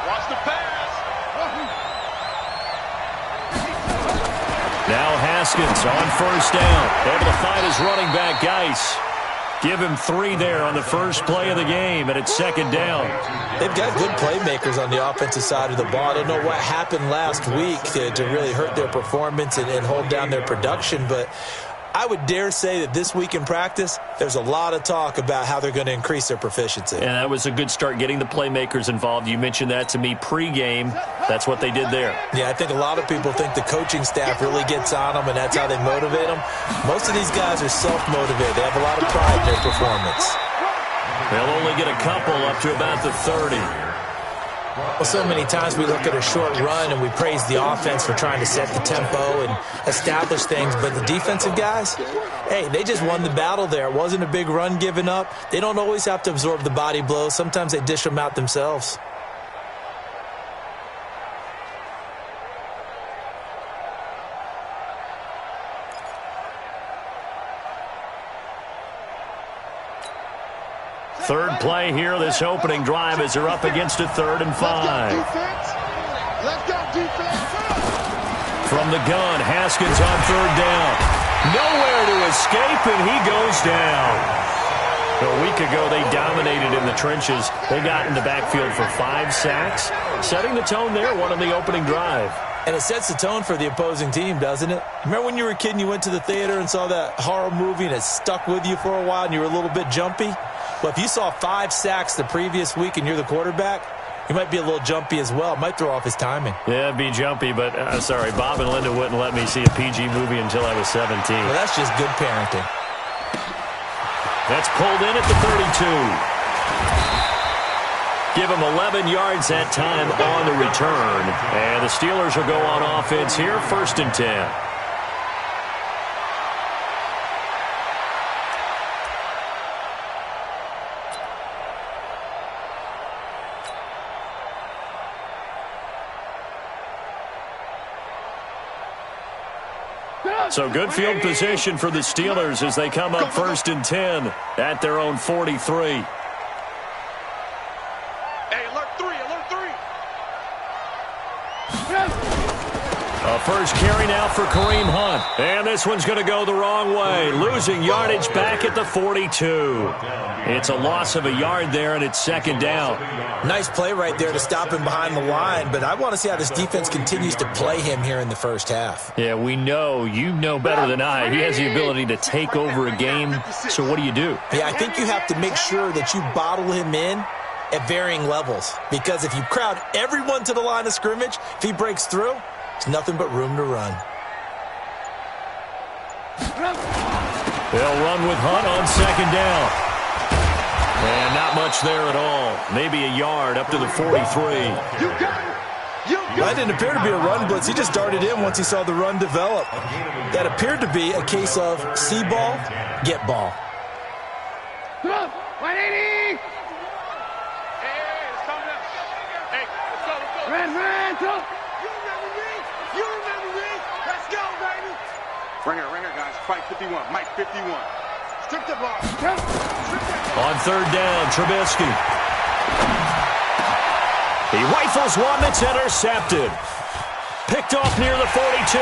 Watch the pass. Now Haskins on 1st down. Able to find his running back, Geis. Give him 3 there on the first play of the game, and it's 2nd down. They've got good playmakers on the offensive side of the ball. I don't know what happened last week to really hurt their performance and hold down their production, but I would dare say that this week in practice, there's a lot of talk about how they're going to increase their proficiency. And that was a good start, getting the playmakers involved. You mentioned that to me pregame. That's what they did there. Yeah, I think a lot of people think the coaching staff really gets on them, and that's how they motivate them. Most of these guys are self-motivated. They have a lot of pride in their performance. They'll only get a couple up to about the 30. Well, so many times we look at a short run and we praise the offense for trying to set the tempo and establish things, but the defensive guys, hey, they just won the battle there. It wasn't a big run given up. They don't always have to absorb the body blows. Sometimes they dish them out themselves. Third play here, this opening drive, as they're up against a 3rd and 5. Let's go, defense. From the gun, Haskins on 3rd down. Nowhere to escape, and he goes down. A week ago, they dominated in the trenches. They got in the backfield for 5 sacks, setting the tone there, one on the opening drive. And it sets the tone for the opposing team, doesn't it? Remember when you were a kid and you went to the theater and saw that horror movie and it stuck with you for a while and you were a little bit jumpy? Well, if you saw 5 sacks the previous week and you're the quarterback, you might be a little jumpy as well. It might throw off his timing. Yeah, it'd be jumpy, but sorry, Bob and Linda wouldn't let me see a PG movie until I was 17. Well, that's just good parenting. That's pulled in at the 32. Give him 11 yards that time on the return. And the Steelers will go on offense here, 1st and 10. So good field position for the Steelers as they come up 1st and 10 at their own 43. Hey, alert 3, alert 3. A first carry now for Kareem Hunt. And this one's going to go the wrong way. Losing yardage back at the 42. It's a loss of a yard there, and it's 2nd down. Nice play right there to stop him behind the line, but I want to see how this defense continues to play him here in the first half. Yeah, we know. You know better than I. He has the ability to take over a game. So what do you do? Yeah, I think you have to make sure that you bottle him in at varying levels, because if you crowd everyone to the line of scrimmage, if he breaks through, there's nothing but room to run. They'll run with Hunt on 2nd down. And not much there at all. Maybe a yard up to the 43. That didn't appear to be a run blitz. He just darted in once he saw the run develop. That appeared to be a case of see ball, get ball. 180. Hey, it's coming up. Hey, let's go, let's go. Ran, go. You remember me. Let's go, baby. Ringer, guys. Fight 51. Mike 51. Strip the ball. On 3rd down, Trubisky. He rifles one that's intercepted. Picked off near the 42.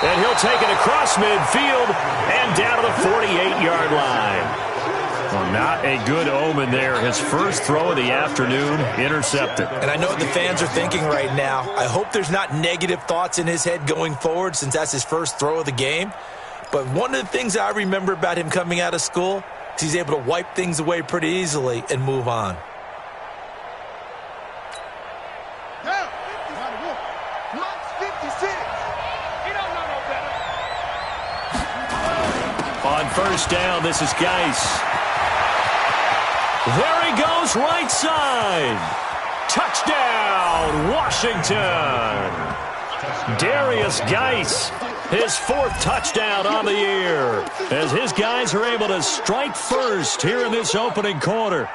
And he'll take it across midfield and down to the 48-yard line. Well, not a good omen there. His first throw of the afternoon, intercepted. And I know what the fans are thinking right now. I hope there's not negative thoughts in his head going forward since that's his first throw of the game. But one of the things I remember about him coming out of school is he's able to wipe things away pretty easily and move on. On 1st down, this is Geis. There he goes, right side. Touchdown, Washington. Darius Geis, his 4th touchdown on the year, as his guys are able to strike first here in this opening quarter.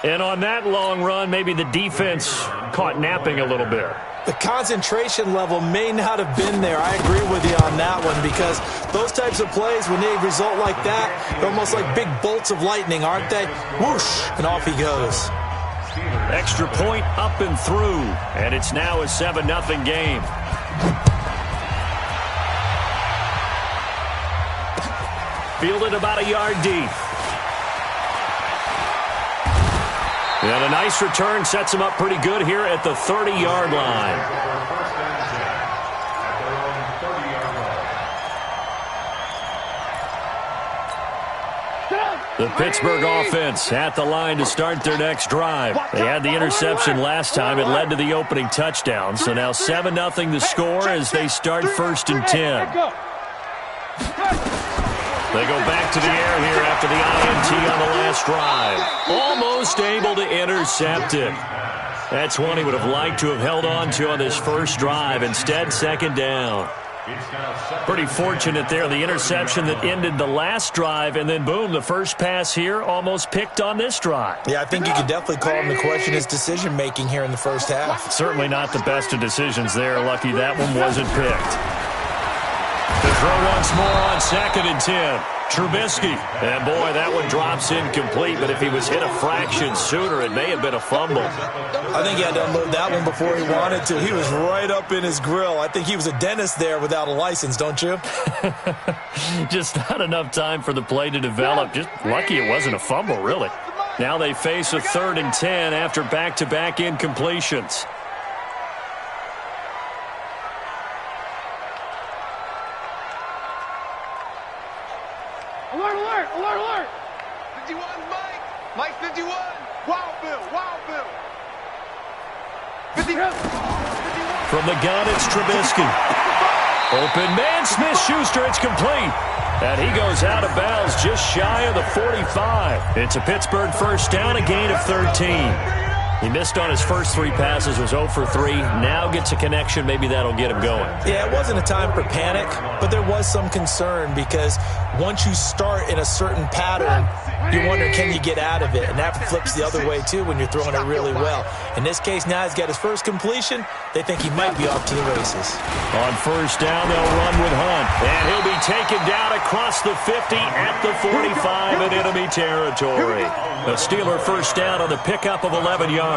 And on that long run, maybe the defense caught napping a little bit. The concentration level may not have been there. I agree with you on that one, because those types of plays, when they result like that, they're almost like big bolts of lightning, aren't they? Whoosh, and off he goes. Extra point up and through, and it's now a 7-0 game. Fielded about a yard deep. And a nice return sets him up pretty good here at the 30-yard line. The Pittsburgh offense at the line to start their next drive. They had the interception last time. It led to the opening touchdown. So now 7-0 the score as they start 1st and 10. They go back to the air here after the INT on the last drive. Almost able to intercept it. That's one he would have liked to have held on to on this first drive. Instead, second down. Pretty fortunate there. The interception that ended the last drive, and then, boom, the first pass here almost picked on this drive. Yeah, I think you could definitely call him to question his decision-making here in the first half. Certainly not the best of decisions there. Lucky that one wasn't picked. To throw once more on 2nd and 10. Trubisky. And, boy, that one drops incomplete, but if he was hit a fraction sooner, it may have been a fumble. I think he had to unload that one before he wanted to. He was right up in his grill. I think he was a dentist there without a license, don't you? Just not enough time for the play to develop. Just lucky it wasn't a fumble, really. Now they face a 3rd and 10 after back-to-back incompletions. Alert, alert, alert, alert. 51, Mike. Mike 51. Wild Bill, Wild Bill. 50. From the gun, it's Trubisky. Open man, Smith-Schuster, it's complete. And he goes out of bounds just shy of the 45. It's a Pittsburgh first down, a gain of 13. He missed on his first 3 passes, was 0 for 3. Now gets a connection. Maybe that'll get him going. Yeah, it wasn't a time for panic, but there was some concern because once you start in a certain pattern, you wonder, can you get out of it? And that flips the other way, too, when you're throwing it really well. In this case, now he's got his first completion. They think he might be off to the races. On first down, they'll run with Hunt. And he'll be taken down across the 50 at the 45 in enemy territory. A Steeler first down on the pickup of 11 yards.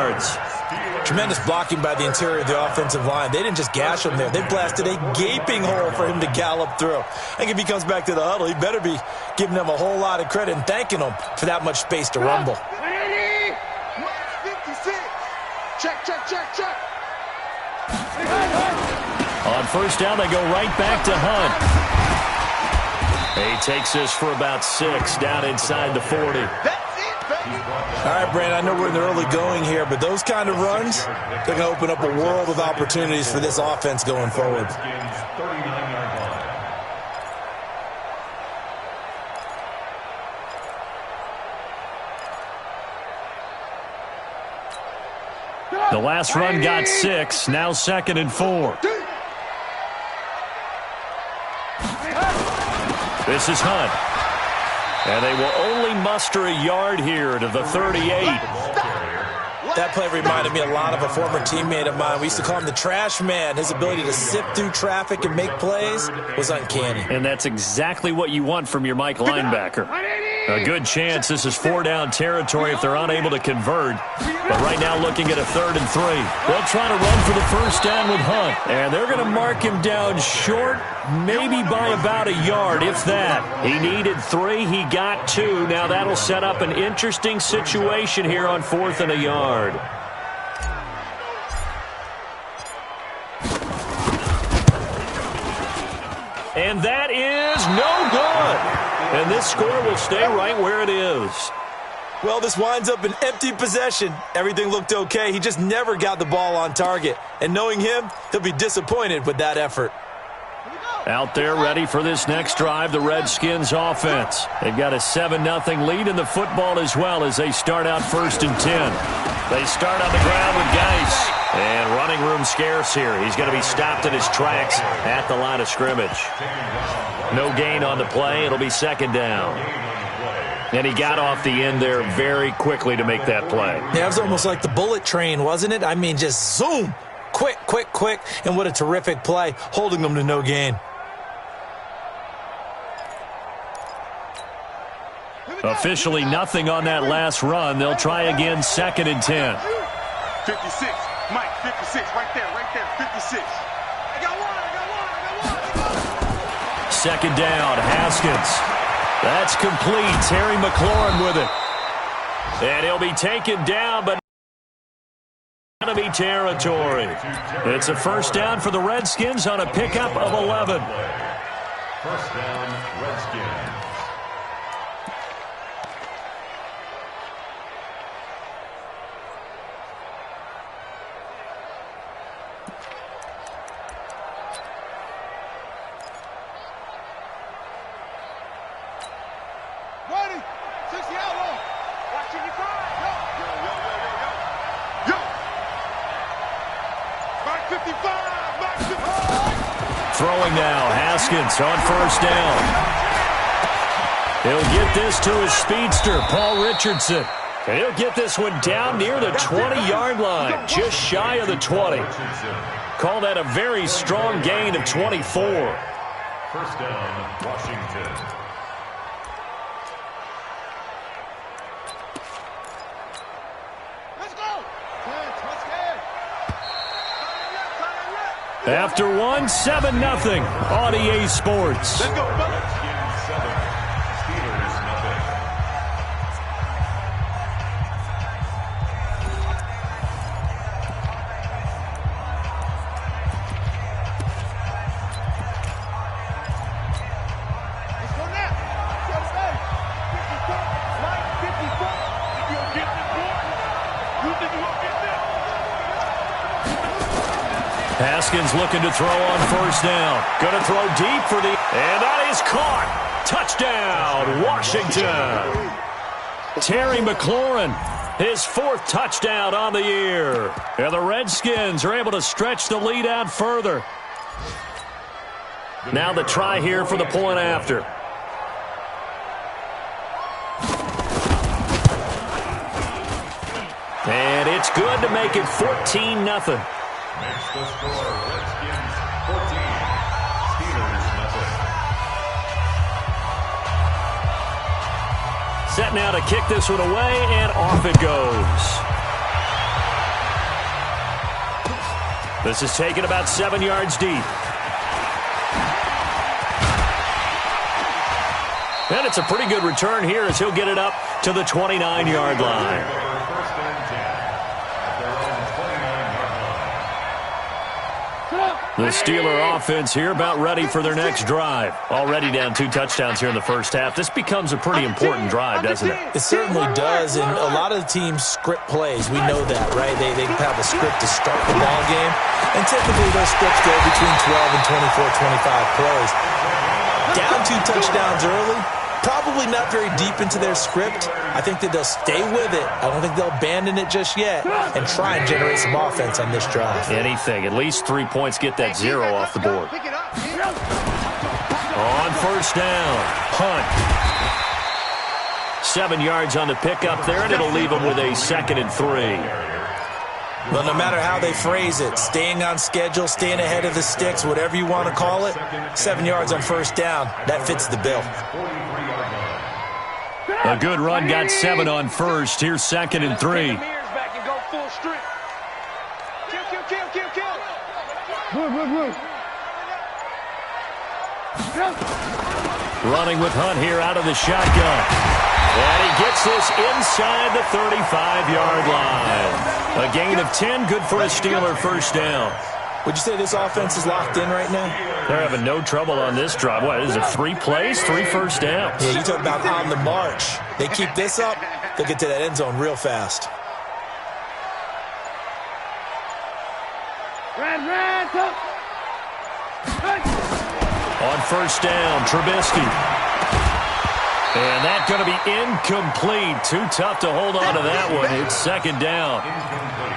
Tremendous blocking by the interior of the offensive line. They didn't just gash him there. They blasted a gaping hole for him to gallop through. I think if he comes back to the huddle, he better be giving them a whole lot of credit and thanking them for that much space to rumble. 56. Check, check, check, check. On first down, they go right back to Hunt. He takes this for about 6 down inside the 40. All right, Brandon, I know we're in the early going here, but those kind of runs, they're going to open up a world of opportunities for this offense going forward. The last run got 6, now 2nd and 4. This is Hunt. And they will only muster a yard here to the 38. That play reminded me a lot of a former teammate of mine. We used to call him the trash man. His ability to sift through traffic and make plays was uncanny. And that's exactly what you want from your Mike linebacker. A good chance this is 4-down territory if they're unable to convert. But right now looking at a 3rd and 3. They'll try to run for the first down with Hunt. And they're going to mark him down short, maybe by about a yard, if that. He needed 3. He got 2. Now that'll set up an interesting situation here on 4th and a yard. And that is no good. And this score will stay right where it is. Well, this winds up an empty possession. Everything looked okay. He just never got the ball on target. And knowing him, he'll be disappointed with that effort. Out there ready for this next drive, the Redskins offense. They've got a 7-0 lead in the football as well as they start out 1st and 10. They start on the ground with Geis. And running room scarce here. He's going to be stopped in his tracks at the line of scrimmage. No gain on the play. It'll be 2nd down. And he got off the end there very quickly to make that play. Yeah, it was almost like the bullet train, wasn't it? I mean, just zoom. Quick, quick, quick, and what a terrific play, holding them to no gain. Officially nothing on that last run. They'll try again, 2nd and 10. 56. Mike, 56. Right there, 56. I got one. Second down, Haskins. That's complete. Terry McLaurin with it. And he'll be taken down, but enemy territory. It's a first down for the Redskins on a pickup of 11. First down, Redskins. Ready. 60 out low. Watching you cry. Yo. Mark 55. Mark 55. Throwing now, Haskins on first down. He'll get this to his speedster, Paul Richardson. And he'll get this one down near the 20-yard line, just shy of the 20. Call that a very strong gain of 24. First down, Washington. After one, 7-0 on EA Sports. Let's go, fellas. 7, Steelers, nothing. Let's go now. Let's go. 54. Mike, 54. You'll get this, boy. You think you'll get this? Haskins looking to throw on first down. Going to throw deep for the... And that is caught. Touchdown, Washington. Terry McLaurin, his 4th touchdown on the year. And the Redskins are able to stretch the lead out further. Now the try here for the point after. And it's good to make it 14-0. Makes the score, Redskins 14, Steelers nothing. Set now to kick this one away, and off it goes. This is taken about 7 yards deep. And it's a pretty good return here as he'll get it up to the 29-yard line. First and 10 at their own 29-yard line. The Steeler offense here about ready for their next drive. Already down 2 touchdowns here in the first half. This becomes a pretty important drive, doesn't it? It certainly does, and a lot of the teams script plays. We know that, right? They have a script to start the ball game, and typically those scripts go between 12 and 24, 25 plays. Down 2 touchdowns early, probably not very deep into their script. I think that they'll stay with it. I don't think they'll abandon it just yet and try and generate some offense on this drive. Anything. At least 3 points, get that 0 off the board. On first down, punt. 7 yards on the pickup there, and it'll leave them with a 2nd and 3. Well, no matter how they phrase it, staying on schedule, staying ahead of the sticks, whatever you want to call it, 7 yards on first down, that fits the bill. A good run, got 7 on first. Here's 2nd and 3. Running with Hunt here out of the shotgun. And he gets this inside the 35-yard line. A gain of 10, good for a Steeler first down. Would you say this offense is locked in right now? They're having no trouble on this drive. What, is it 3 plays, 3 first downs? Yeah, you talk about on the march. They keep this up, they'll get to that end zone real fast. On first down, Trubisky. And that's going to be incomplete. Too tough to hold on to that one. It's 2nd down.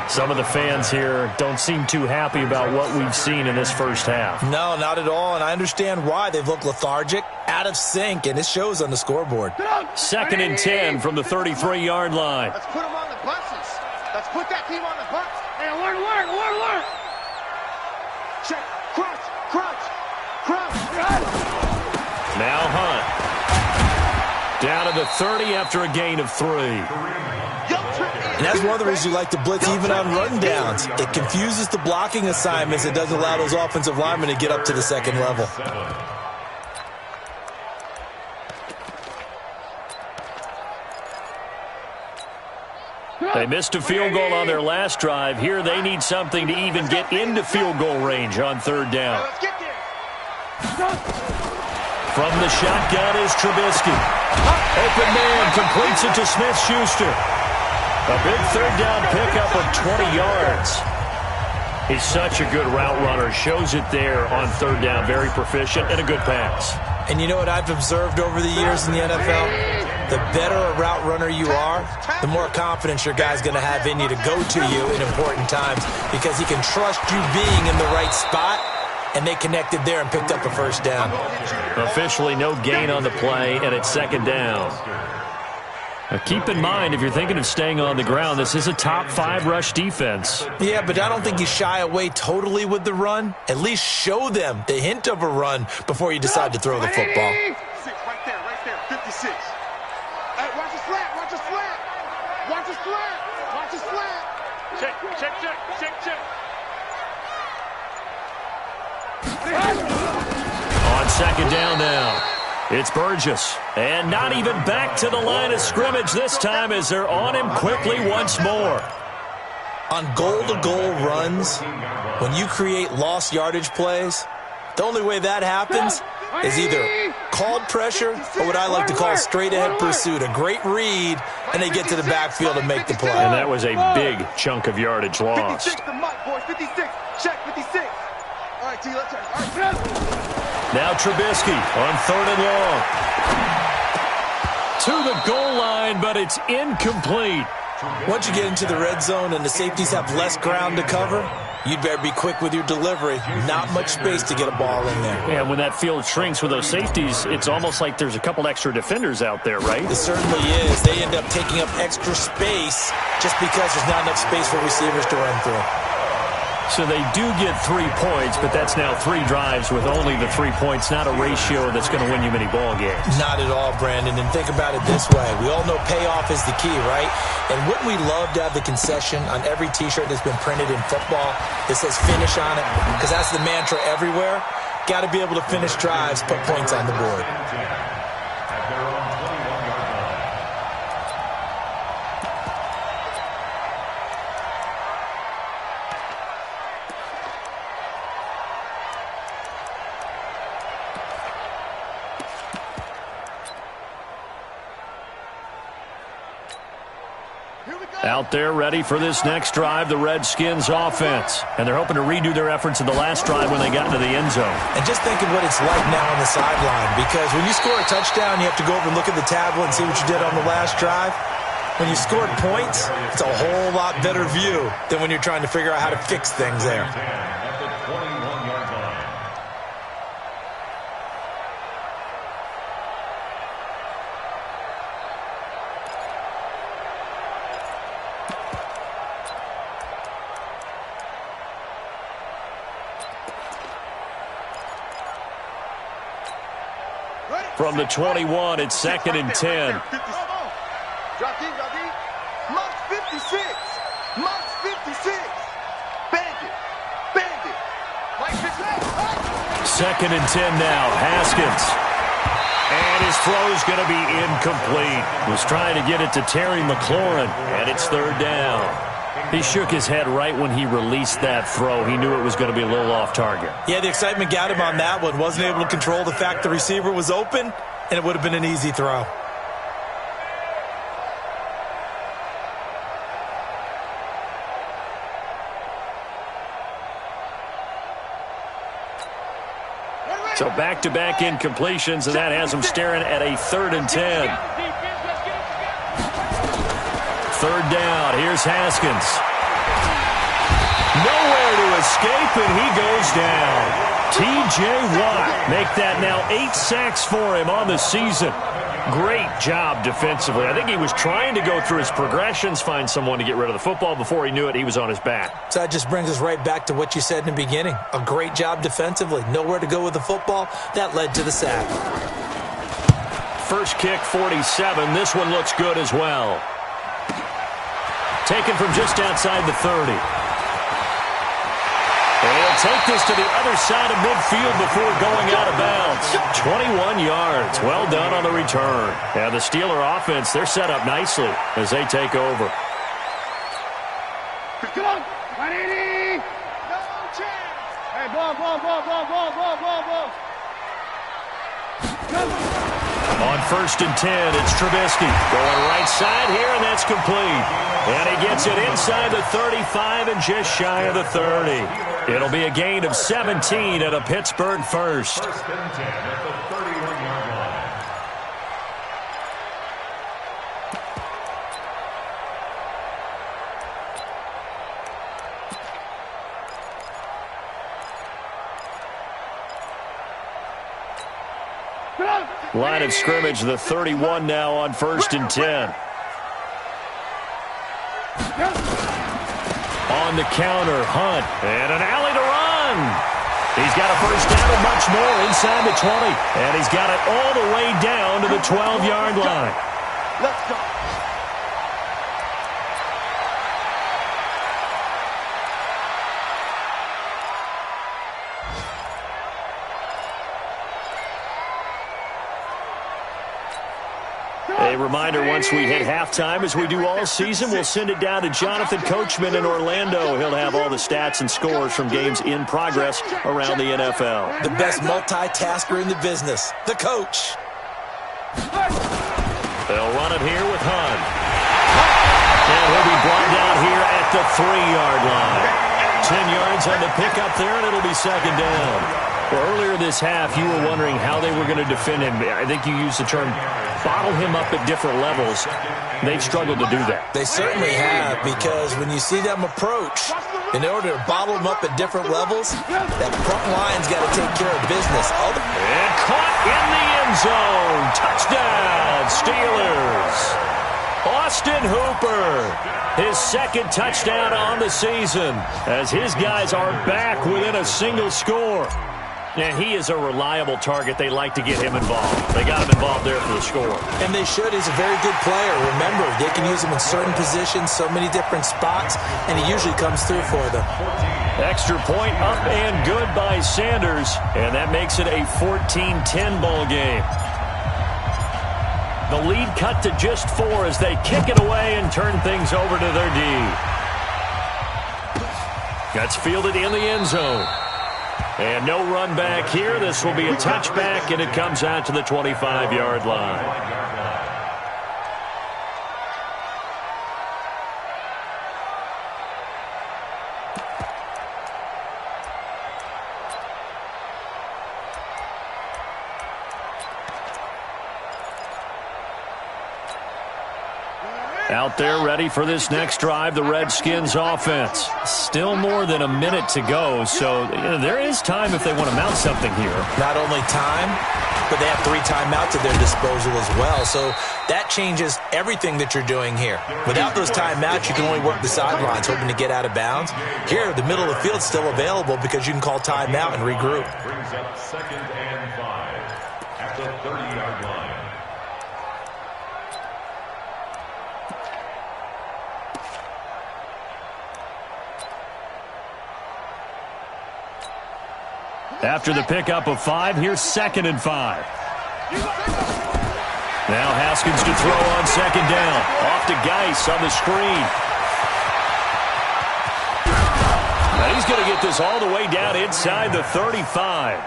Some of the fans here don't seem too happy about what we've seen in this first half. No, not at all, and I understand why. They've looked lethargic, out of sync, and it shows on the scoreboard. 2nd and 10 from the 33-yard line. Let's put them on the buses. Let's put that team on the bus. Hey, alert. Check. Crunch. Crunch. Crunch. Now Hunt. Down to the 30 after a gain of 3. And that's one of the reasons you like to blitz even on run downs. It confuses the blocking assignments. It doesn't allow those offensive linemen to get up to the second level. They missed a field goal on their last drive. Here they need something to even get into field goal range on 3rd down. From the shotgun is Trubisky. Open man completes it to Smith-Schuster. A big 3rd down pickup of 20 yards. He's such a good route runner. Shows it there on 3rd down. Very proficient and a good pass. And you know what I've observed over the years in the NFL? The better a route runner you are, the more confidence your guy's going to have in you to go to you in important times because he can trust you being in the right spot, and they connected there and picked up a 1st down. Officially no gain on the play, and it's 2nd down. Now keep in mind, if you're thinking of staying on the ground, this is a top 5 rush defense. Yeah, but I don't think you shy away totally with the run. At least show them the hint of a run before you decide to throw the football. 56, right there, 56. Hey, watch his flat, watch his flat. Watch his flat, watch his flat. Check. On 2nd down now, it's Burgess. And not even back to the line of scrimmage this time as they're on him quickly once more. On goal-to-goal runs, when you create lost yardage plays, the only way that happens is either called pressure or what I like to call straight-ahead pursuit. A great read, and they get to the backfield and make the play. And that was a big chunk of yardage lost. 56, the mark, boys, 56. Check, 56. All right, T, let's turn. All right, now Trubisky on 3rd and long. To the goal line, but it's incomplete. Once you get into the red zone and the safeties have less ground to cover, you'd better be quick with your delivery. Not much space to get a ball in there. Yeah, when that field shrinks with those safeties, it's almost like there's a couple extra defenders out there, right? It certainly is. They end up taking up extra space just because there's not enough space for receivers to run through. So they do get 3 points, but that's now 3 drives with only the 3 points, not a ratio that's going to win you many ball games. Not at all, Brandon. And think about it this way. We all know payoff is the key, right? And wouldn't we love to have the concession on every T-shirt that's been printed in football that says finish on it? Because that's the mantra everywhere. Got to be able to finish drives, put points on the board. Out there ready for this next drive, the Redskins offense. And they're hoping to redo their efforts in the last drive when they got into the end zone. And just think of what it's like now on the sideline, because when you score a touchdown, you have to go over and look at the tablet and see what you did on the last drive. When you scored points, it's a whole lot better view than when you're trying to figure out how to fix things there. From the 21, it's 2nd and 10. Drop deep. Mox 56. Mox 56. Bang it. 2nd and 10 now. Haskins. And his throw's going to be incomplete. Was trying to get it to Terry McLaurin, and it's 3rd down. He shook his head right when he released that throw. He knew it was going to be a little off target. Yeah, the excitement got him on that one. Wasn't able to control the fact the receiver was open, and it would have been an easy throw. So back-to-back incompletions, and that has him staring at a 3rd and 10. 3rd down. Here's Haskins. Nowhere to escape, and he goes down. T.J. Watt make that now 8 sacks for him on the season. Great job defensively. I think he was trying to go through his progressions, find someone to get rid of the football. Before he knew it, he was on his back. So that just brings us right back to what you said in the beginning. A great job defensively. Nowhere to go with the football. That led to the sack. First kick, 47. This one looks good as well. Taken from just outside the 30. They'll take this to the other side of midfield before going out of bounds. 21 yards. Well done on the return. Yeah, the Steeler offense, they're set up nicely as they take over. Come on, 180. No chance. Hey, ball. On 1st and 10, it's Trubisky. Going right side here, and that's complete. And he gets it inside the 35 and just shy of the 30. It'll be a gain of 17 at a Pittsburgh first. 1st and 10 at the 31-yard line. Line of scrimmage, the 31 now on 1st and 10. On the counter, Hunt, and an alley to run. He's got a first down and much more inside the 20. And he's got it all the way down to the 12-yard line. Let's go. A reminder, once we hit halftime, as we do all season, we'll send it down to Jonathan Coachman in Orlando. He'll have all the stats and scores from games in progress around the NFL. The best multitasker in the business, the coach. They'll run it here with Hunt. And he'll be brought down here at the 3-yard line. 10 yards on the pickup there, and it'll be second down. Well, earlier this half, you were wondering how they were going to defend him. I think you used the term bottle him up at different levels. They've struggled to do that. They certainly have, because when you see them approach, in order to bottle them up at different levels, that front line's got to take care of business. And caught in the end zone. Touchdown, Steelers. Austin Hooper, his second touchdown on the season, as his guys are back within a single score. And he is a reliable target. They like to get him involved. They got him involved there for the score. And they should. He's a very good player. Remember, they can use him in certain positions, so many different spots, and he usually comes through for them. Extra point up and good by Sanders, and that makes it a 14-10 ball game. The lead cut to just 4 as they kick it away and turn things over to their D. That's fielded in the end zone. And no run back here. This will be a touchback, and it comes out to the 25-yard line. Out there ready for this next drive, the Redskins offense. Still more than a minute to go, so there is time if they want to mount something here. Not only time, but they have 3 timeouts at their disposal as well, so that changes everything that you're doing here. Without those timeouts, you can only work the sidelines, hoping to get out of bounds. Here, the middle of the field's still available because you can call timeout and regroup. Brings up 2nd and 5 at the 30-yard line. After the pickup of 5, here's 2nd and 5. Now Haskins to throw on 2nd down. Off to Geis on the screen. Now he's going to get this all the way down inside the 35.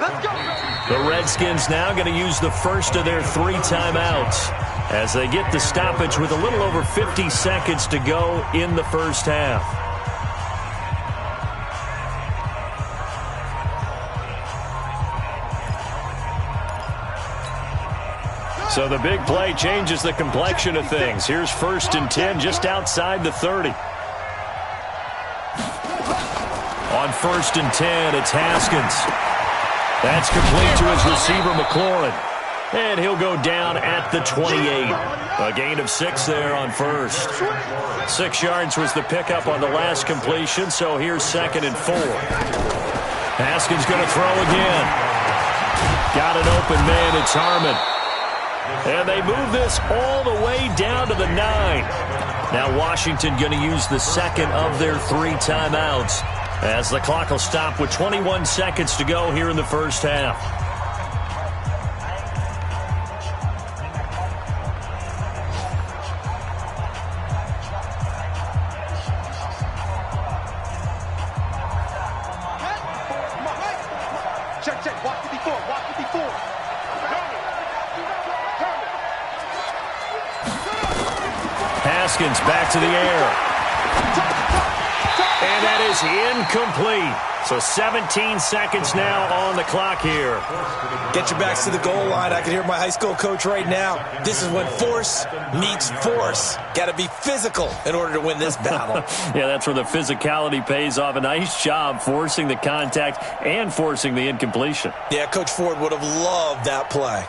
The Redskins now going to use the first of their 3 timeouts as they get the stoppage with a little over 50 seconds to go in the first half. So the big play changes the complexion of things. Here's 1st and 10 just outside the 30. On 1st and 10, it's Haskins. That's complete to his receiver, McLaurin. And he'll go down at the 28. A gain of 6 there on first. 6 yards was the pickup on the last completion, so here's 2nd and 4. Haskins going to throw again. Got an open man. It's Harmon. And they move this all the way down to the 9. Now Washington going to use the second of their 3 timeouts as the clock will stop with 21 seconds to go here in the first half. Check. Watch it before. Haskins back to the air. And that is incomplete. So 17 seconds now on the clock here. Get your backs to the goal line. I can hear my high school coach right now. This is when force meets force. Got to be physical in order to win this battle. Yeah, that's where the physicality pays off. A nice job forcing the contact and forcing the incompletion. Yeah, Coach Ford would have loved that play.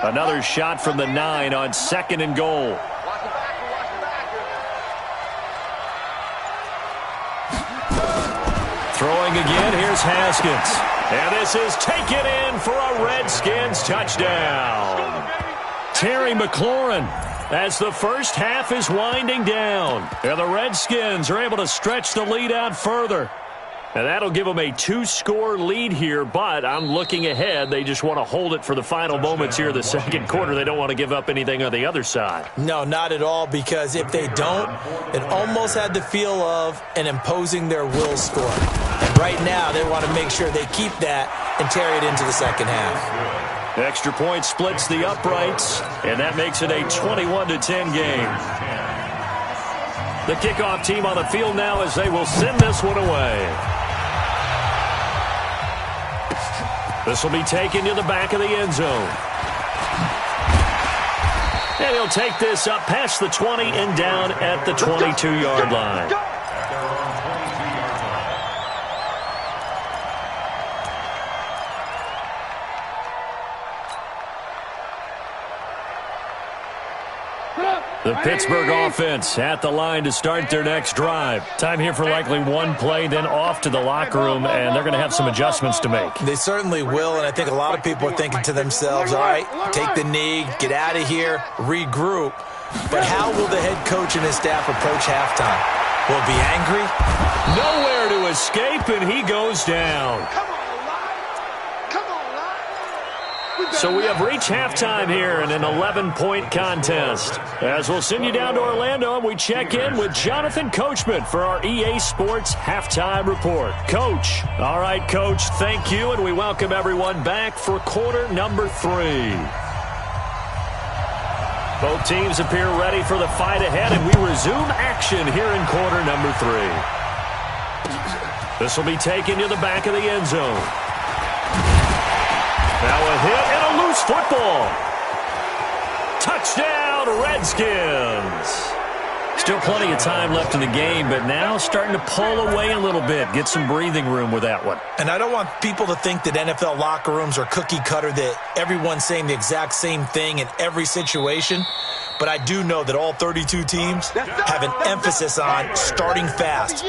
Another shot from the 9 on 2nd and goal. Throwing again, here's Haskins. And this is taken in for a Redskins touchdown. Terry McLaurin as the first half is winding down. And the Redskins are able to stretch the lead out further. And that'll give them a 2-score lead here, but I'm looking ahead. They just want to hold it for the final moments here of the second quarter. They don't want to give up anything on the other side. No, not at all, because if they don't, it almost had the feel of an imposing their will score. And right now, they want to make sure they keep that and carry it into the second half. Extra point splits the uprights, and that makes it a 21-10 game. The kickoff team on the field now as they will send this one away. This will be taken to the back of the end zone. And he'll take this up past the 20 and down at the 22-yard line. The Pittsburgh offense at the line to start their next drive. Time here for likely one play, then off to the locker room, and they're going to have some adjustments to make. They certainly will, and I think a lot of people are thinking to themselves, all right, take the knee, get out of here, regroup. But how will the head coach and his staff approach halftime? Will he be angry? Nowhere to escape, and he goes down. So we have reached halftime here in an 11-point contest. As we'll send you down to Orlando, and we check in with Jonathan Coachman for our EA Sports Halftime Report. Coach. All right, Coach, thank you, and we welcome everyone back for quarter number 3. Both teams appear ready for the fight ahead, and we resume action here in quarter number 3. This will be taken to the back of the end zone. Now a hit and a loose football. Touchdown, Redskins. Still plenty of time left in the game, but now starting to pull away a little bit. Get some breathing room with that one. And I don't want people to think that NFL locker rooms are cookie cutter, that everyone's saying the exact same thing in every situation. But I do know that all 32 teams have an emphasis on starting fast.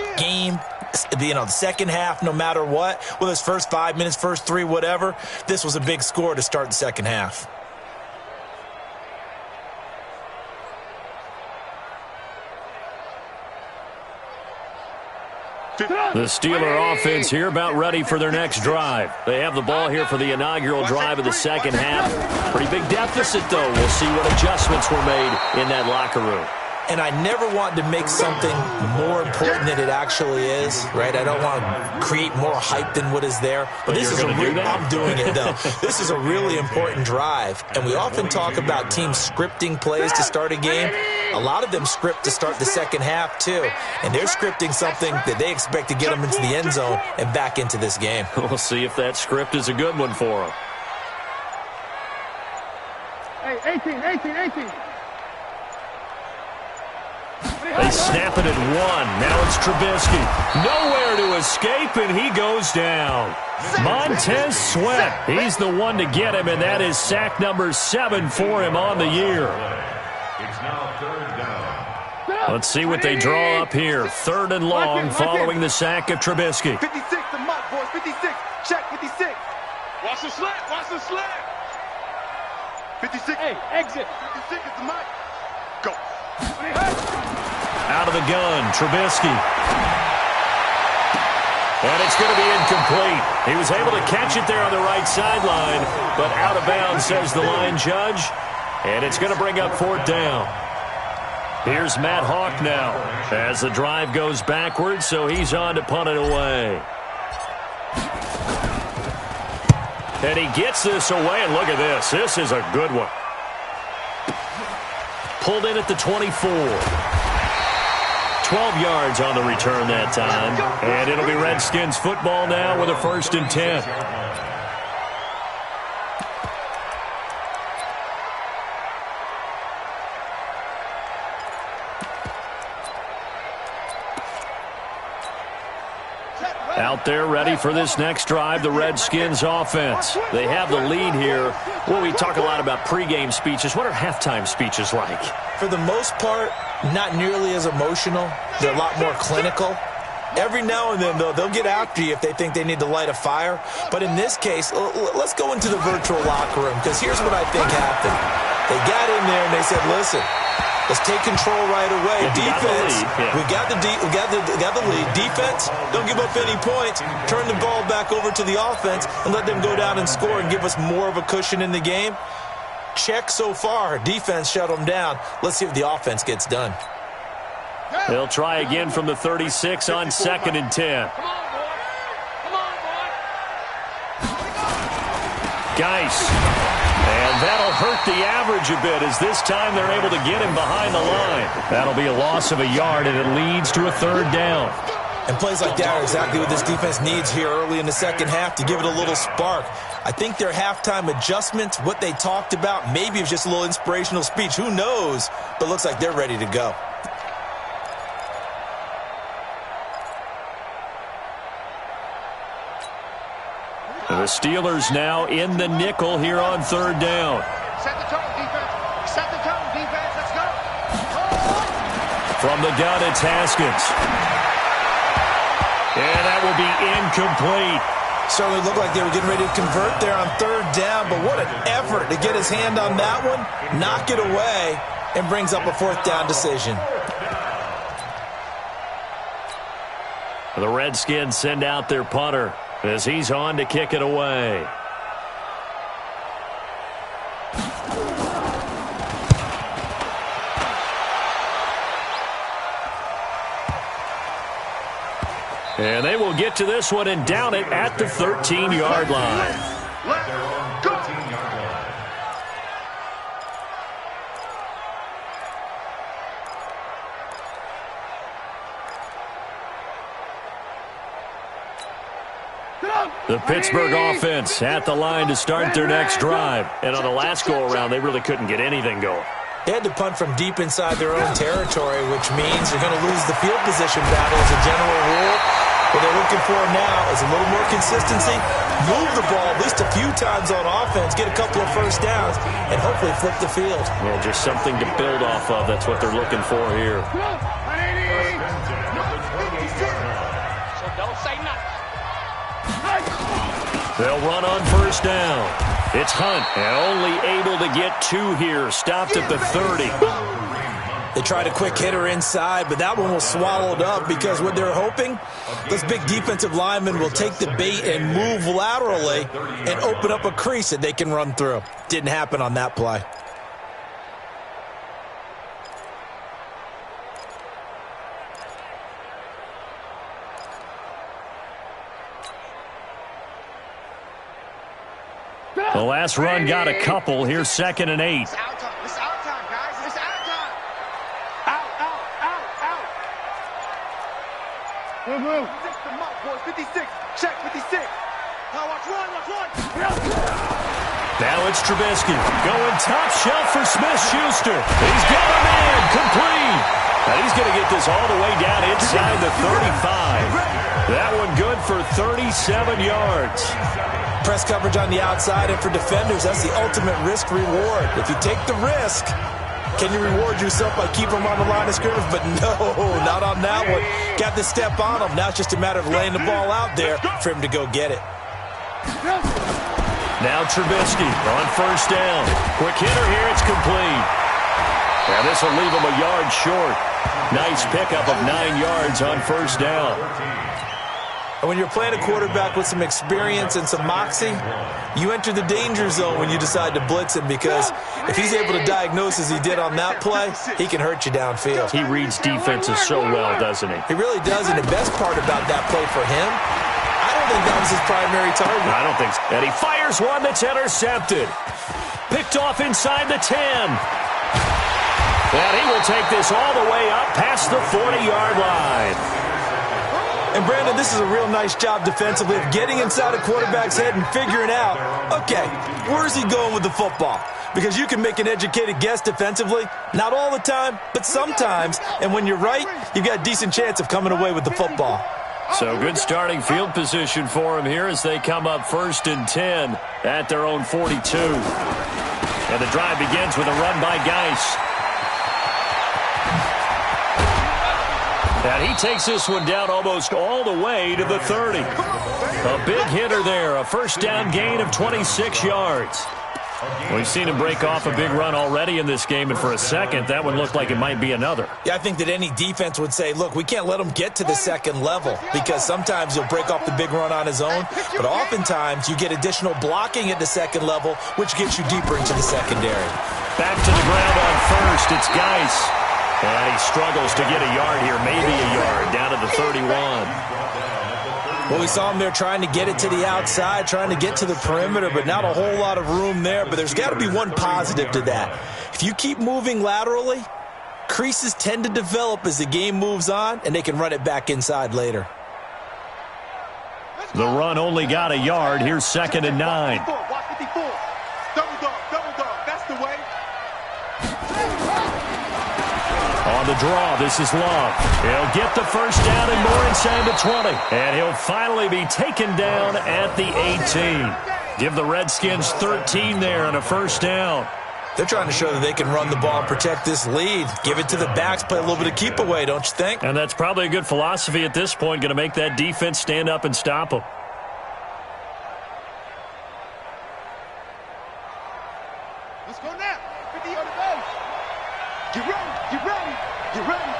The second half, no matter what, whether it's first 5 minutes, first 3, whatever, this was a big score to start the second half. The Steeler offense here about ready for their next drive. They have the ball here for the inaugural drive of the second half. Pretty big deficit, though. We'll see what adjustments were made in that locker room. And I never want to make something more important than it actually is, right? I don't want to create more hype than what is there. But this is I'm doing it, though. This is a really important drive. And we often talk about teams scripting plays to start a game. A lot of them script to start the second half, too. And they're scripting something that they expect to get them into the end zone and back into this game. We'll see if that script is a good one for them. 18. They snap it at 1. Now it's Trubisky. Nowhere to escape, and he goes down. Montez Sweat, he's the one to get him, and that is sack number 7 for him on the year. It's now 3rd down. Let's see what they draw up here. 3rd and long following the sack of Trubisky. 56, the mark, boys. 56. Check, 56. Watch the slant. 56. Hey, exit. 56 is the mark. Go. Out of the gun, Trubisky. And it's going to be incomplete. He was able to catch it there on the right sideline, but out of bounds, says the line judge. And it's going to bring up 4th down. Here's Matt Hawk now as the drive goes backwards, so he's on to punt it away. And he gets this away, and look at this. This is a good one. Pulled in at the 24. 12 yards on the return that time. And it'll be Redskins football now with a 1st and 10. Out there ready for this next drive, the Redskins offense. They have the lead here. Well, we talk a lot about pregame speeches. What are halftime speeches like? For the most part, not nearly as emotional. They're a lot more clinical. Every now and then, though, they'll get after you if they think they need to light a fire. But in this case, let's go into the virtual locker room, because here's what I think happened. They got in there and they said, listen, let's take control right away. Defense, we got the lead. Defense, don't give up any points. Turn the ball back over to the offense and let them go down and score and give us more of a cushion in the game. Check so far. Defense shut them down. Let's see if the offense gets done. They'll try again from the 36 on 2nd and 10. Geis. And that'll hurt the average a bit as this time they're able to get him behind the line. That'll be a loss of a yard, and it leads to a 3rd down. And plays like that are exactly what this defense needs here early in the second half to give it a little spark. I think their halftime adjustments, what they talked about, maybe it was just a little inspirational speech. Who knows? But looks like they're ready to go. The Steelers now in the nickel here on 3rd down. Set the tone, defense. Set the tone, defense. Let's go. From the gun, it's Haskins. And that will be incomplete. Certainly looked like they were getting ready to convert there on 3rd down, but what an effort to get his hand on that one, knock it away, and brings up a 4th down decision. The Redskins send out their punter as he's on to kick it away. And they will get to this one and down it at the 13-yard line. Let's go. The Pittsburgh offense at the line to start their next drive. And on the last go-around, they really couldn't get anything going. They had to punt from deep inside their own territory, which means they're going to lose the field position battle as a general rule. What they're looking for now is a little more consistency, move the ball at least a few times on offense, get a couple of 1st downs, and hopefully flip the field. Yeah, just something to build off of. That's what they're looking for here. So don't say nothing. They'll run on 1st down. It's Hunt, and only able to get 2 here. Stopped at the 30. They tried a quick hitter inside, but that one was swallowed up because what they're hoping, those big defensive linemen will take the bait and move laterally and open up a crease that they can run through. Didn't happen on that play. The last run got a couple. Here's 2nd and 8. It's our time. It's our time, guys. It's our time. Out. Move. 56 the mark, boys. 56. Check, 56. Now watch one. Now it's Trubisky going top shelf for Smith-Schuster. He's got him in, complete. And he's going to get this all the way down inside the 35. That one good for 37 yards. Press coverage on the outside, and for defenders, that's the ultimate risk-reward. If you take the risk, can you reward yourself by keeping them on the line of scrimmage? But no, not on that one. Got to step on them. Now it's just a matter of laying the ball out there for him to go get it. Now Trubisky on first down. Quick hitter here, it's complete. Now this will leave him a yard short. Nice pickup of 9 yards on first down. And when you're playing a quarterback with some experience and some moxie, you enter the danger zone when you decide to blitz him, because if he's able to diagnose as he did on that play, he can hurt you downfield. He reads defenses so well, doesn't he? He really does, and the best part about that play for him, I don't think that was his primary target. I don't think so. And he fires one that's intercepted. Picked off inside the 10. And he will take this all the way up past the 40-yard line. And, Brandon, this is a real nice job defensively of getting inside a quarterback's head and figuring out, okay, where's he going with the football? Because you can make an educated guess defensively. Not all the time, but sometimes. And when you're right, you've got a decent chance of coming away with the football. So good starting field position for him here as they come up 1st and 10 at their own 42. And the drive begins with a run by Geis. And he takes this one down almost all the way to the 30. A big hitter there, a first down gain of 26 yards. We've seen him break off a big run already in this game, and for a second, that one looked like it might be another. Yeah, I think that any defense would say, look, we can't let him get to the second level, because sometimes he'll break off the big run on his own, but oftentimes you get additional blocking at the second level, which gets you deeper into the secondary. Back to the ground on first, it's Geis. And he struggles to get a yard here, maybe a yard, down to the 31. Well, we saw him there trying to get it to the outside, trying to get to the perimeter, but not a whole lot of room there. But there's got to be one positive to that. If you keep moving laterally, creases tend to develop as the game moves on, and they can run it back inside later. The run only got a yard. Here's 2nd and 9. Watch 54. Double dog. That's the way. On the draw, this is Love. He'll get the first down and more inside the 20. And he'll finally be taken down at the 18. Give the Redskins 13 there and a first down. They're trying to show that they can run the ball and protect this lead. Give it to the backs, play a little bit of keep away, don't you think? And that's probably a good philosophy at this point, going to make that defense stand up and stop them. Let's go now. 50 on the base. Get ready. Get ready. Get ready.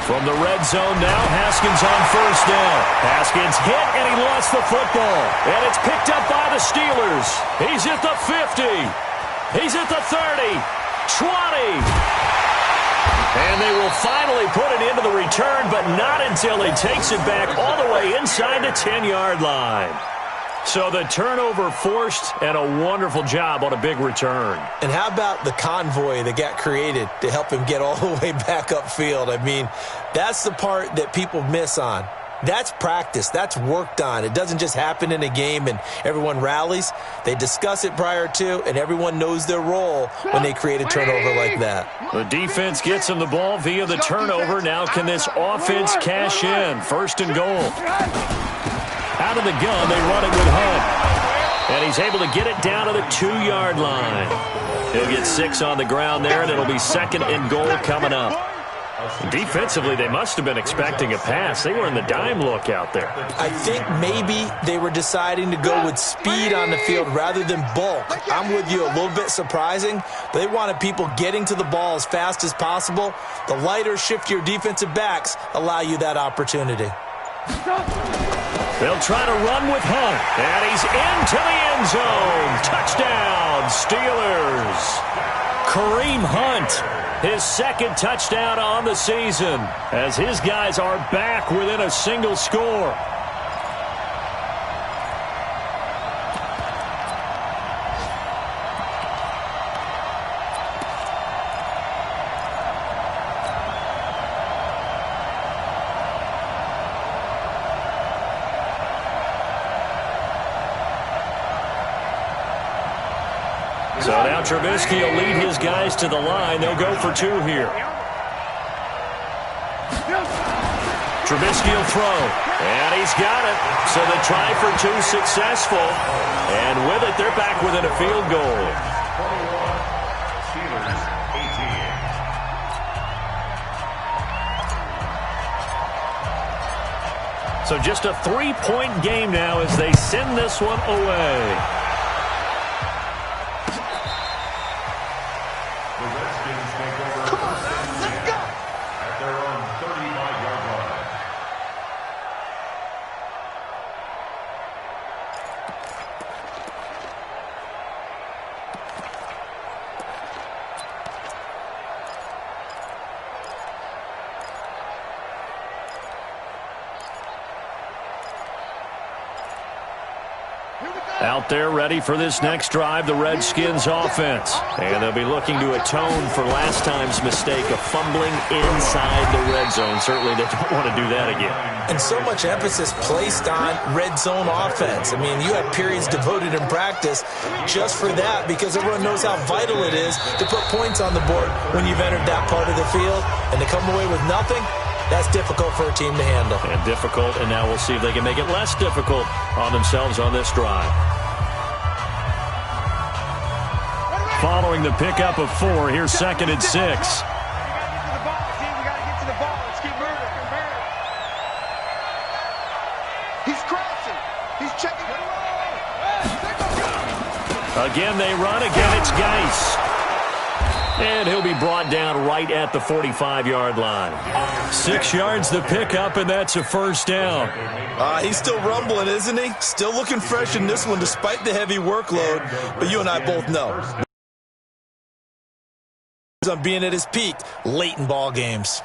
From the red zone now, Haskins on first down. Haskins hit, and he lost the football. And it's picked up by the Steelers. He's at the 50. He's at the 30. 20. And they will finally put it into the return, but not until he takes it back all the way inside the 10-yard line. So the turnover forced, and a wonderful job on a big return. And how about the convoy that got created to help him get all the way back upfield? I mean, that's the part that people miss on. That's practice. That's worked on. It doesn't just happen in a game and everyone rallies. They discuss it prior to, and everyone knows their role when they create a turnover like that. The defense gets him the ball via the turnover. Now can this offense cash in? 1st and goal. Out of the gun, they run it with Hunt. And he's able to get it down to the 2-yard line. He'll get 6 on the ground there, and it'll be 2nd and goal coming up. Defensively, they must have been expecting a pass. They were in the dime look out there. I think maybe they were deciding to go with speed on the field rather than bulk. I'm with you, a little bit surprising. They wanted people getting to the ball as fast as possible. The lighter, shiftier defensive backs allow you that opportunity. They'll try to run with Hunt, and he's into the end zone. Touchdown, Steelers. Kareem Hunt, his 2nd touchdown on the season, as his guys are back within a single score. So now Trubisky will lead his guys to the line. They'll go for 2 here. Trubisky will throw. And he's got it. So the try for 2 successful. And with it, they're back within a field goal. 21, Steelers 18. So just a 3-point game now as they send this one away. The Redskins take over. Come on, let's go! At their own 35-yard line. Out there ready for this next drive, the Redskins offense. And they'll be looking to atone for last time's mistake of fumbling inside the red zone. Certainly they don't want to do that again. And so much emphasis placed on red zone offense. I mean, you have periods devoted in practice just for that because everyone knows how vital it is to put points on the board when you've entered that part of the field. And to come away with nothing, that's difficult for a team to handle. And difficult, and now we'll see if they can make it less difficult on themselves on this drive. Following the pickup of 4, here's 2nd and 6. We got to get to the ball, team. We got to get to the ball. Let's keep moving. He's crouching. He's checking. Again, they run. Again, it's Geis. And he'll be brought down right at the 45-yard line. 6 yards the pickup, and that's a first down. He's still rumbling, isn't he? Still looking fresh in this one despite the heavy workload. But you and I both know on being at his peak late in ball games.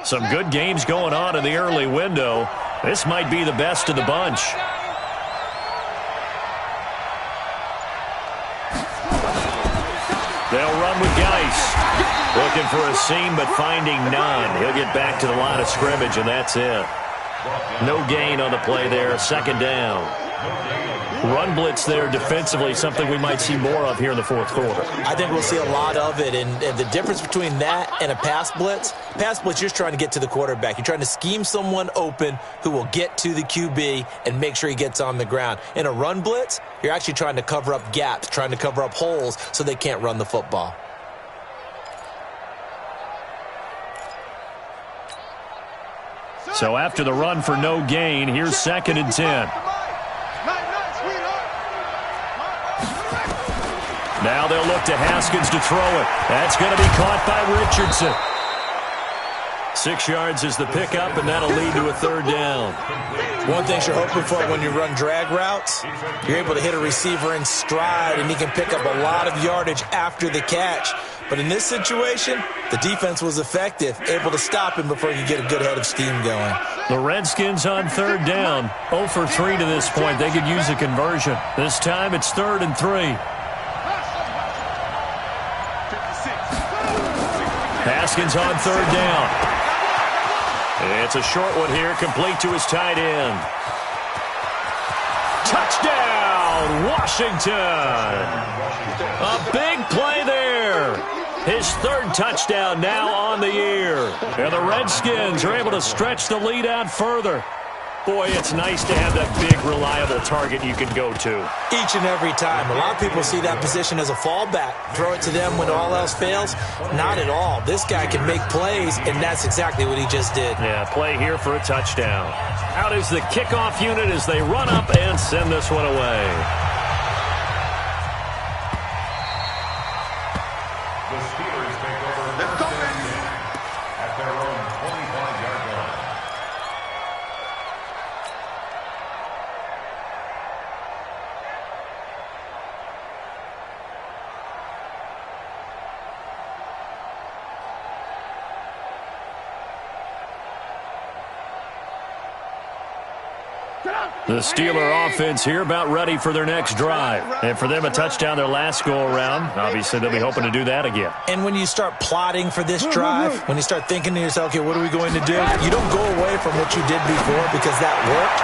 Some good games going on in the early window. This might be the best of the bunch. They'll run with Geis. Looking for a seam, but finding none. He'll get back to the line of scrimmage, and that's it. No gain on the play there. 2nd down. Run blitz there defensively, something we might see more of here in the 4th quarter. I think we'll see a lot of it, and the difference between that and a pass blitz, you're just trying to get to the quarterback. You're trying to scheme someone open who will get to the QB and make sure he gets on the ground. In a run blitz, you're actually trying to cover up gaps, trying to cover up holes so they can't run the football. So after the run for no gain, here's 2nd and 10. Now they'll look to Haskins to throw it. That's going to be caught by Richardson. 6 yards is the pickup, and that'll lead to a 3rd down. One thing you're hoping for when you run drag routes, you're able to hit a receiver in stride, and he can pick up a lot of yardage after the catch. But in this situation, the defense was effective, able to stop him before he could get a good head of steam going. The Redskins on 3rd down. 0 for 3 to this point. They could use a conversion. This time it's 3rd and 3. Haskins on 3rd down. It's a short one here, complete to his tight end. Touchdown, Washington. A big play there. His 3rd touchdown now on the year. And the Redskins are able to stretch the lead out further. Boy, it's nice to have that big, reliable target you can go to. Each and every time. A lot of people see that position as a fallback. Throw it to them when all else fails. Not at all. This guy can make plays, and that's exactly what he just did. Yeah, play here for a touchdown. Out is the kickoff unit as they run up and send this one away. The Steelers take over at their own 25-yard line. The Steeler offense here about ready for their next drive. And for them, a touchdown their last go-around. Obviously, they'll be hoping to do that again. And when you start plotting for this drive, when you start thinking to yourself, okay, what are we going to do? You don't go away from what you did before because that worked.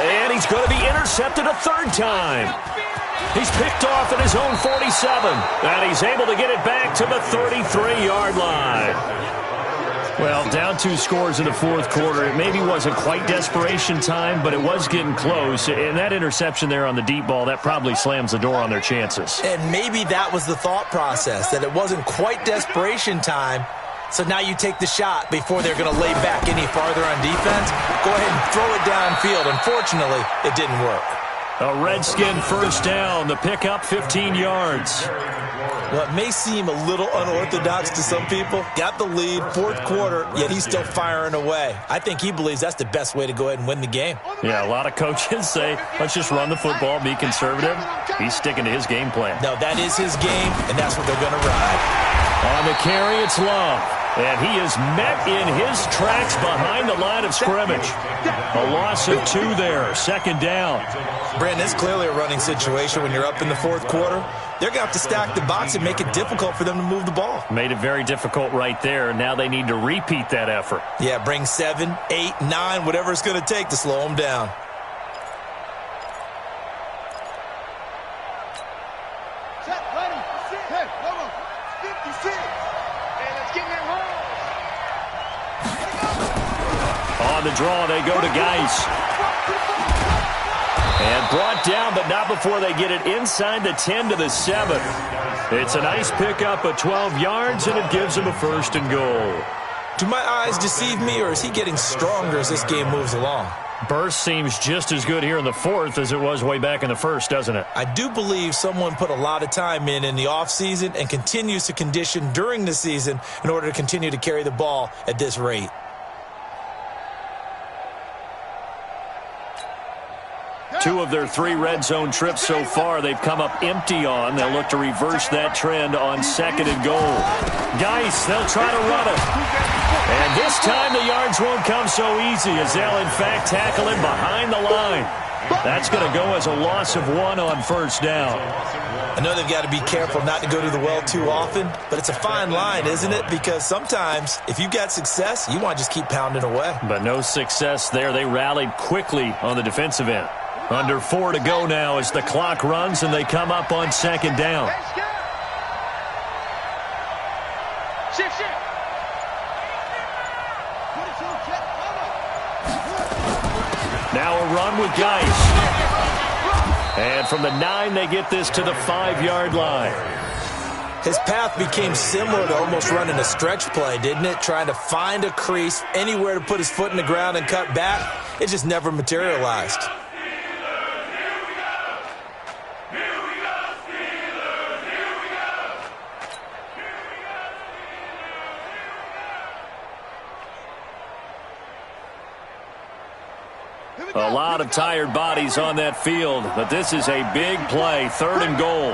And he's going to be intercepted a third time. He's picked off at his own 47. And he's able to get it back to the 33-yard line. Well, down 2 scores in the fourth quarter. It maybe wasn't quite desperation time, but it was getting close. And that interception there on the deep ball, that probably slams the door on their chances. And maybe that was the thought process, that it wasn't quite desperation time. So now you take the shot before they're going to lay back any farther on defense. Go ahead and throw it downfield. Unfortunately, it didn't work. A Redskin first down. The pickup, 15 yards. What may seem a little unorthodox to some people, got the lead, fourth quarter, yet he's still firing away. I think he believes that's the best way to go ahead and win the game. Yeah, a lot of coaches say, let's just run the football, be conservative. He's sticking to his game plan. No, that is his game, and that's what they're going to ride. On the carry, it's Love. And he is met in his tracks behind the line of scrimmage. A loss of 2 there, second down. Brandon, it's clearly a running situation when you're up in the fourth quarter. They're going to have to stack the box and make it difficult for them to move the ball. Made it very difficult right there. Now they need to repeat that effort. Yeah, bring 7, 8, 9, whatever it's going to take to slow them down. On the draw, they go to Geis. And brought down, but not before they get it inside the 10 to the 7. It's a nice pickup of 12 yards, and it gives them a 1st and goal. Do my eyes deceive me, or is he getting stronger as this game moves along? Burst seems just as good here in the fourth as it was way back in the first, doesn't it? I do believe someone put a lot of time in the offseason and continues to condition during the season in order to continue to carry the ball at this rate. Two of their 3 red zone trips so far, they've come up empty on. They'll look to reverse that trend on 2nd and goal. Geis, they'll try to run it. And this time the yards won't come so easy as they'll, in fact, tackle him behind the line. That's going to go as a loss of 1 on first down. I know they've got to be careful not to go to the well too often, but it's a fine line, isn't it? Because sometimes, if you've got success, you want to just keep pounding away. But no success there. They rallied quickly on the defensive end. Under 4 to go now as the clock runs and they come up on 2nd down. Now a run with Geis. And from the 9, they get this to the 5-yard line. His path became similar to almost running a stretch play, didn't it? Trying to find a crease, anywhere to put his foot in the ground and cut back. It just never materialized. A lot of tired bodies on that field, but this is a big play, 3rd and goal.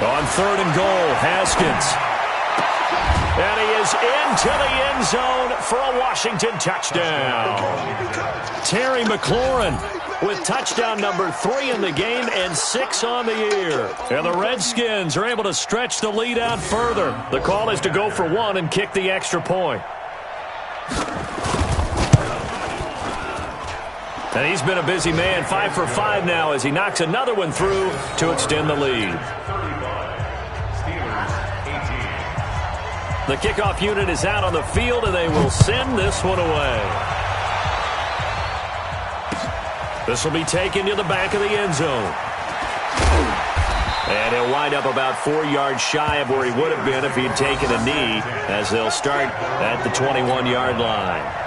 On 3rd and goal, Haskins. And he is into the end zone for a Washington touchdown. Terry McLaurin with touchdown number 3 in the game and 6 on the year. And the Redskins are able to stretch the lead out further. The call is to go for 1 and kick the extra point. And he's been a busy man, 5 for 5 now as he knocks another one through to extend the lead. The kickoff unit is out on the field, and they will send this one away. This will be taken to the back of the end zone. And he'll wind up about 4 yards shy of where he would have been if he had taken a knee, as they'll start at the 21-yard line.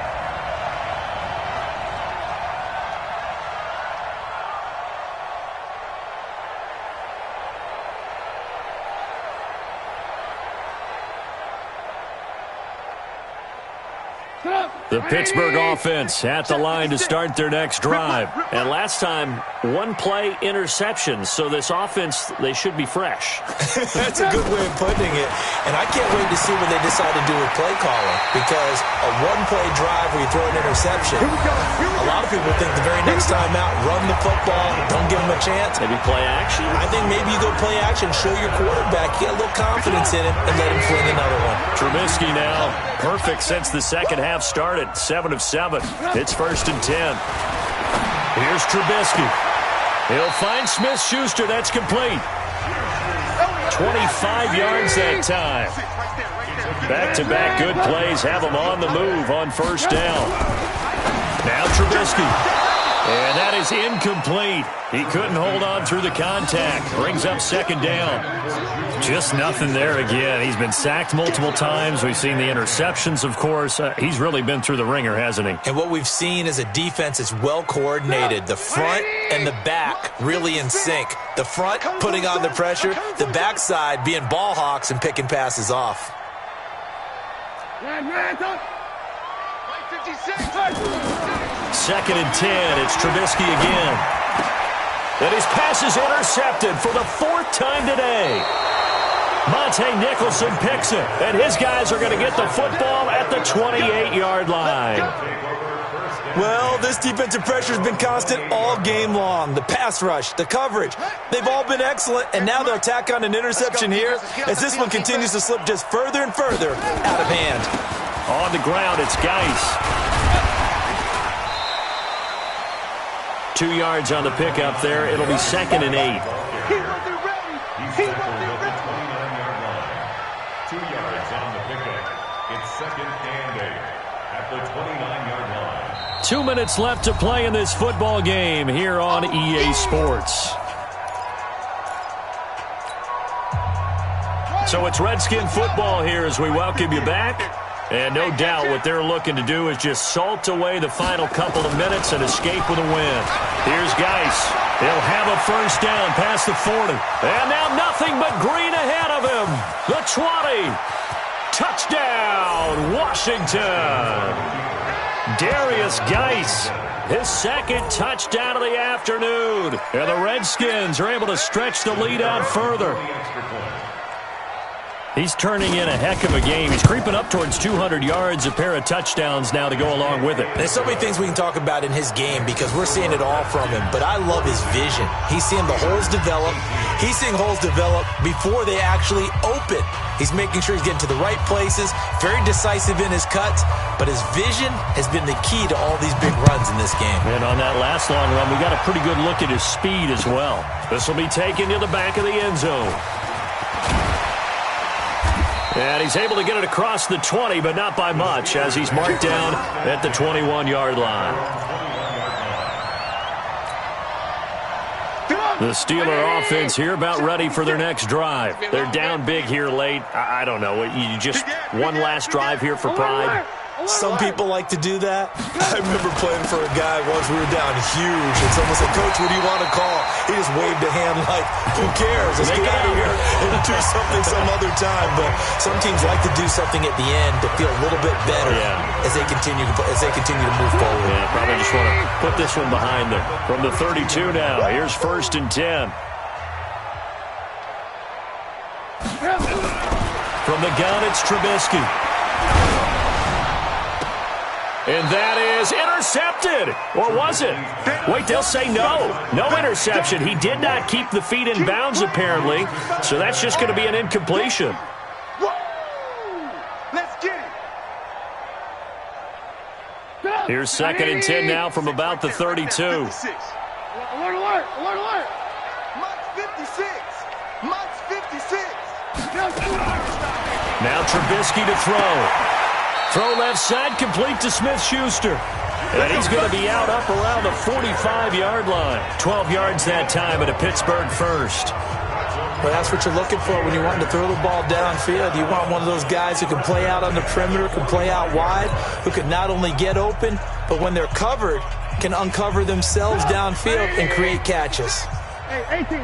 The Pittsburgh offense at the line to start their next drive. And last time, one play interception. So this offense, they should be fresh. That's a good way of putting it. And I can't wait to see what they decide to do with play calling. Because a one-play drive where you throw an interception, a lot of people think the very next time out, run the football, don't give them a chance. Maybe play action? I think maybe you go play action, show your quarterback, get a little confidence in him, and let him fling another one. Trubisky now, perfect since the second half started. 7 of 7. It's 1st and 10. Here's Trubisky. He'll find Smith-Schuster. That's complete. 25 yards that time. Back-to-back good plays have him on the move on first down. Now Trubisky. And that is incomplete. He couldn't hold on through the contact. Brings up second down. Just nothing there again. He's been sacked multiple times. We've seen the interceptions, of course. He's really been through the ringer, hasn't he? And what we've seen is a defense that's well coordinated. The front and the back really in sync. The front putting on the pressure. The backside being ball hawks and picking passes off. Second and 10. It's Trubisky again. And his pass is intercepted for the 4th time today. Monte Nicholson picks it, and his guys are going to get the football at the 28-yard line. Well, this defensive pressure has been constant all game long. The pass rush, the coverage, they've all been excellent, and now they'll tack on an interception here as this one continues to slip just further and further out of hand. On the ground, it's Geis. 2 yards on the pickup there. It'll be 2nd and 8. He's tackled at the 29-yard line. 2 yards on the pickup. It's 2nd and 8 at the 29-yard line. 2 minutes left to play in this football game here on EA Sports. So it's Redskin football here as we welcome you back. And no doubt what they're looking to do is just salt away the final couple of minutes and escape with a win. Here's Geis. He'll have a first down past the 40. And now nothing but green ahead of him. The 20. Touchdown, Washington. Darius Geis, his second touchdown of the afternoon. And the Redskins are able to stretch the lead out further. He's turning in a heck of a game. He's creeping up towards 200 yards, a pair of touchdowns now to go along with it. There's so many things we can talk about in his game because we're seeing it all from him, but I love his vision. He's seeing the holes develop. He's seeing holes develop before they actually open. He's making sure he's getting to the right places, very decisive in his cuts, but his vision has been the key to all these big runs in this game. And on that last long run, we got a pretty good look at his speed as well. This will be taken to the back of the end zone. And he's able to get it across the 20, but not by much, as he's marked down at the 21-yard line. The Steeler offense here about ready for their next drive. They're down big here late. I don't know. You just one last drive here for pride. Some people like to do that. I remember playing for a guy once. We were down huge, and someone said, "Coach, what do you want to call?" He just waved a hand like, "Who cares? Let's get out of here and do something some other time." But some teams like to do something at the end to feel a little bit better as they continue to move forward. Yeah, probably just want to put this one behind them. From the 32 now, here's 1st and 10. From the gun, it's Trubisky. And that is intercepted. Or was it? Wait, they'll say no. No interception. He did not keep the feet in bounds, apparently. So that's just going to be an incompletion. Let's get it. Here's 2nd and 10 now from about the 32. Alert, alert, alert, alert. Mike's 56. Mike's 56. Now Trubisky to throw. Throw left side, complete to Smith-Schuster. And he's going to be out up around the 45-yard line. 12 yards that time at a Pittsburgh first. Well, that's what you're looking for when you're wanting to throw the ball downfield. You want one of those guys who can play out on the perimeter, can play out wide, who can not only get open, but when they're covered, can uncover themselves downfield and create catches. Hey, 18.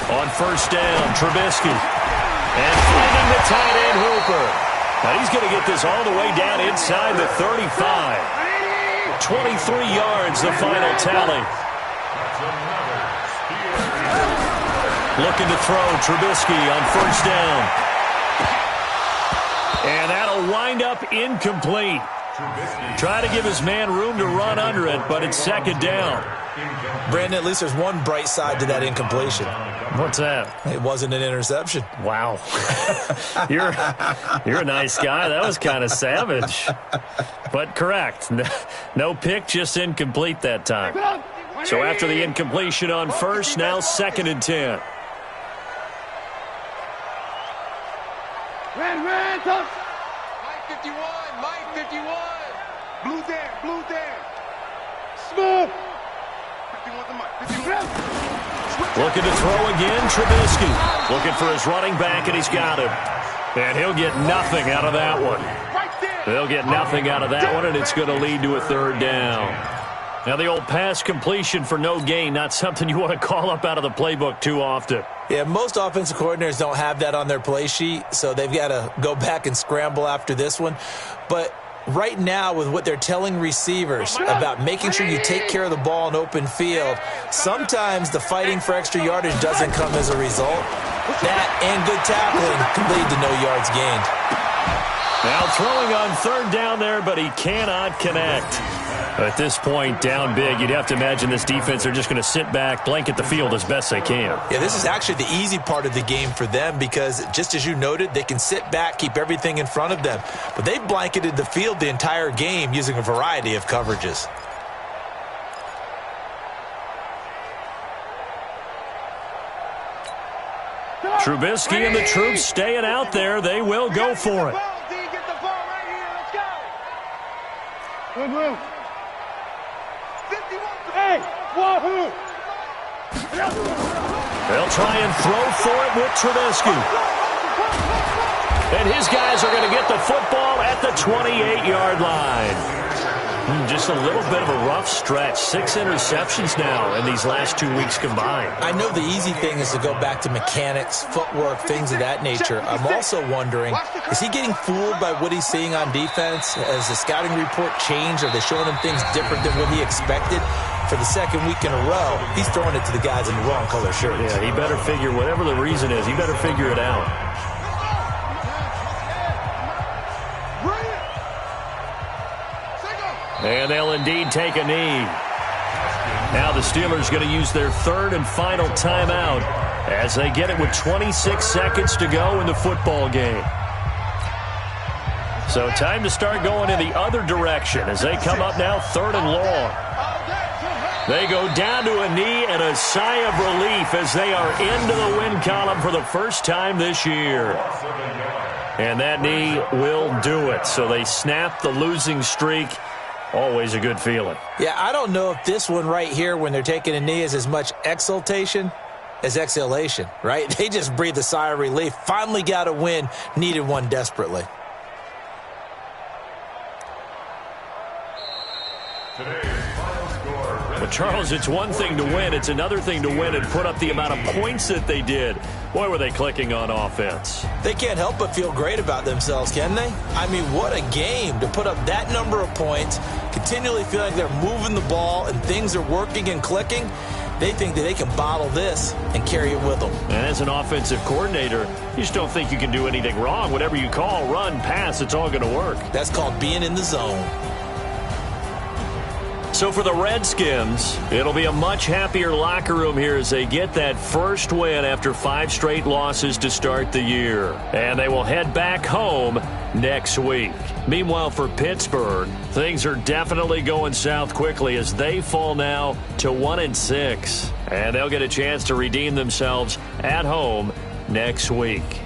On first down, Trubisky. And finding the tight end Hooper. Now he's going to get this all the way down inside the 35. 23 yards, the final tally. Looking to throw Trubisky on first down. And that'll wind up incomplete. Try to give his man room to run under it, but it's second down. Brandon, at least there's one bright side to that incompletion. What's that? It wasn't an interception. Wow. You're a nice guy. That was kind of savage. But correct. No pick, just incomplete that time. So after the incompletion on first, now 2nd and 10. Red, touch. Mike 51, Mike 51. Blue there. Smooth. 51 to Mike, 51. Looking to throw again, Trubisky. Looking for his running back, and he's got him. And he'll get nothing out of that one. They'll get nothing out of that one, and it's going to lead to a third down. Now the old pass completion for no gain, not something you want to call up out of the playbook too often. Yeah, most offensive coordinators don't have that on their play sheet, so they've got to go back and scramble after this one. But right now, with what they're telling receivers about making sure you take care of the ball in open field, sometimes the fighting for extra yardage doesn't come as a result. That and good tackling can lead to no yards gained. Now throwing on third down there, but he cannot connect. At this point, down big, you'd have to imagine this defense are just going to sit back, blanket the field as best they can. Yeah, this is actually the easy part of the game for them because, just as you noted, they can sit back, keep everything in front of them. But they blanketed the field the entire game using a variety of coverages. Trubisky and the troops staying out there. They will go for it. They'll try and throw for it with Trubisky. And his guys are going to get the football at the 28-yard line. Just a little bit of a rough stretch. 6 interceptions now in these last 2 weeks combined. I know the easy thing is to go back to mechanics, footwork, things of that nature. I'm also wondering, is he getting fooled by what he's seeing on defense? Has the scouting report changed? Are they showing him things different than what he expected? For the second week in a row, he's throwing it to the guys in the wrong color shirts. Yeah, he better figure, whatever the reason is, he better figure it out. And they'll indeed take a knee. Now the Steelers going to use their third and final timeout as they get it with 26 seconds to go in the football game. So time to start going in the other direction as they come up now 3rd and long. They go down to a knee and a sigh of relief as they are into the win column for the first time this year. And that knee will do it. So they snap the losing streak. Always a good feeling. Yeah, I don't know if this one right here when they're taking a knee is as much exultation as exhalation, right? They just breathe a sigh of relief. Finally got a win, needed one desperately. But Charles, it's one thing to win. It's another thing to win and put up the amount of points that they did. Boy, were they clicking on offense. They can't help but feel great about themselves, can they? I mean, what a game to put up that number of points, continually feel like they're moving the ball and things are working and clicking. They think that they can bottle this and carry it with them. And as an offensive coordinator, you just don't think you can do anything wrong. Whatever you call, run, pass, it's all going to work. That's called being in the zone. So for the Redskins, it'll be a much happier locker room here as they get that first win after 5 straight losses to start the year. And they will head back home next week. Meanwhile, for Pittsburgh, things are definitely going south quickly as they fall now to 1-6. And they'll get a chance to redeem themselves at home next week.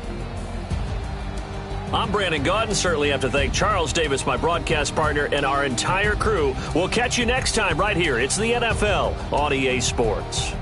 I'm Brandon Gaudin. Certainly have to thank Charles Davis, my broadcast partner, and our entire crew. We'll catch you next time right here. It's the NFL on EA Sports.